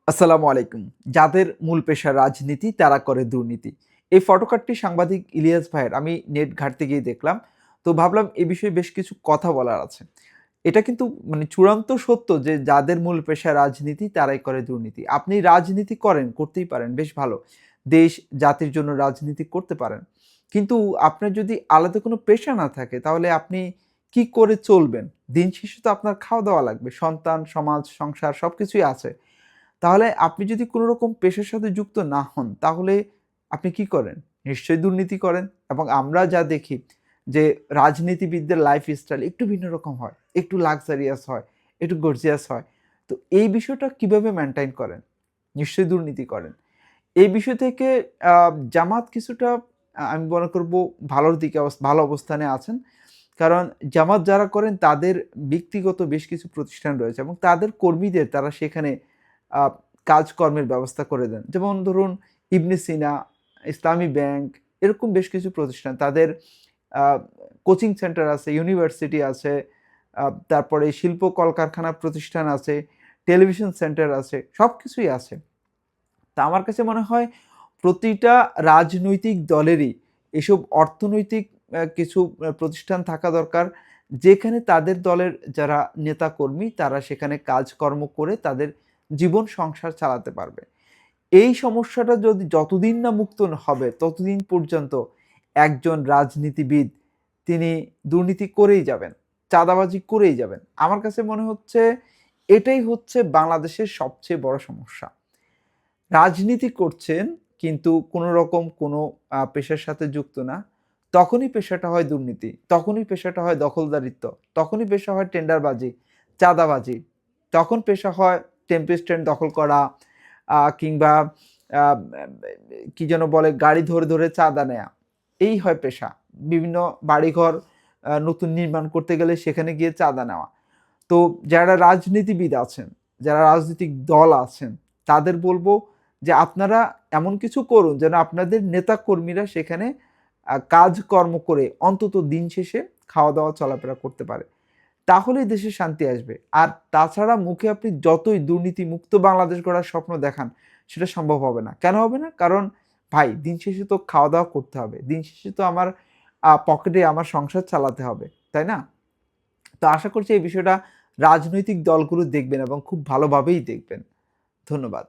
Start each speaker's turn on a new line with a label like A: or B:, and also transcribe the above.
A: আসসালামু আলাইকুম। যাদের মূল পেশা রাজনীতি তারা করে দুর্নীতি। এই ফটোকার্ডটি সাংবাদিক ইলিয়াস ভাইয়ের। আমি নেট ঘাঁটতে গিয়ে দেখলাম। তো ভাবলাম এ বিষয়ে বেশ কিছু কথা বলার আছে। এটা কিন্তু মানে চূড়ান্ত সত্য যে যাদের মূল পেশা রাজনীতি তারাই করে দুর্নীতি। আপনি রাজনীতি করেন, করতেই পারেন, বেশ ভালো। দেশ জাতির জন্য রাজনীতি করতে পারেন। কিন্তু আপনার যদি আলাদা কোনো পেশা না থাকে তাহলে আপনি কি করে চলবেন? দিন শেষে তো আপনার খাওয়া-দাওয়া লাগবে। সন্তান, সমাজ, সংসার সবকিছুই আছে। তাহলে আপনি যদি কোনো রকম পেশার সাথে যুক্ত না হন, তাহলে আপনি কি করেন? নিশ্চয়ই দুর্নীতি করেন এবং আমরা যা দেখি যে রাজনীতিবিদদের লাইফস্টাইল একটু ভিন্ন রকম হয়, একটু লাক্সারিয়াস হয়, একটু গর্জিয়াস হয়। তো এই বিষয়টা কিভাবে মেইনটেইন করেন? নিশ্চয়ই দুর্নীতি করেন। এই বিষয় থেকে আ জামাত কিছুটা আমি মনে করব ভালোর দিকে ভালো অবস্থানে আছেন। কারণ জামাত যারা করেন তাদের ব্যক্তিগত বেশ কিছু প্রতিষ্ঠান রয়েছে এবং তাদের কর্মীদের তারা সেখানে আ কাজকর্মের ব্যবস্থা করে দেন। যেমন ধরুন ইবনে সিনা, ইসলামী ব্যাংক এরকম বেশ কিছু প্রতিষ্ঠান তাদের আ কোচিং সেন্টার আছে, ইউনিভার্সিটি আছে, তারপরে শিল্প কলকারখানা প্রতিষ্ঠান আছে, টেলিভিশন সেন্টার আছে, সবকিছুই আছে। তা আমার কাছে মনে হয় প্রতিটা রাজনৈতিক দলেরই এসব অর্থনৈতিক কিছু প্রতিষ্ঠান থাকা দরকার। যেখানে তাদের দলের যারা নেতাকর্মী তারা সেখানে কাজকর্ম করে তাদের জীবন সংসার চালাতে পারবে। এই সমস্যাটা যদি যতদিন না মুক্ত হবে ততদিন পর্যন্ত একজন রাজনীতিবিদ তিনি দুর্নীতি করেই যাবেন, চাঁদাবাজি করেই যাবেন। আমার কাছে মনে হচ্ছে এটাই হচ্ছে বাংলাদেশের সবচেয়ে বড় সমস্যা। রাজনীতি করছেন কিন্তু কোনো রকম কোনো পেশার সাথে যুক্ত না। তখনই পেশাটা হয় দুর্নীতি, তখনই পেশাটা হয় দখলদারিত্ব, তখনই পেশা হয় টেন্ডারবাজি, চাঁদাবাজি, তখন পেশা হয় টেম্পো স্ট্যান্ড দখল করা কিংবা আ কি যেন বলে গাড়ি ধরে, ধরে চাঁদা নেয়া। এই হয় পেশা। বিভিন্ন বাড়িঘর নতুন নির্মাণ করতে গেলে সেখানে গিয়ে চাঁদা নেওয়া। তো যারা রাজনীতিবিদ আছেন, যারা রাজনৈতিক দল আছেন, তাদের বলব যে আপনারা এমন কিছু করুন যেন আপনাদের নেতাকর্মীরা সেখানে কাজকর্ম করে অন্তত দিন শেষে খাওয়া-দাওয়া চলাফেরা করতে পারে। তাহলেই দেশে শান্তি আসবে। আর তাছাড়া মুখে আপনি যতই দুর্নীতিমুক্ত বাংলাদেশ গড়ার স্বপ্ন দেখান, সেটা সম্ভব হবে না। কেন হবে না? কারণ ভাই দিন শেষে তো খাওয়া-দাওয়া করতে হবে। দিন শেষে তো আমার পকেটে আমার সংসার চালাতে হবে। তাই না? তো আশা করছি এই বিষয়টা রাজনৈতিক দলগুলো দেখবেন এবং খুব ভালোভাবেই দেখবেন। ধন্যবাদ।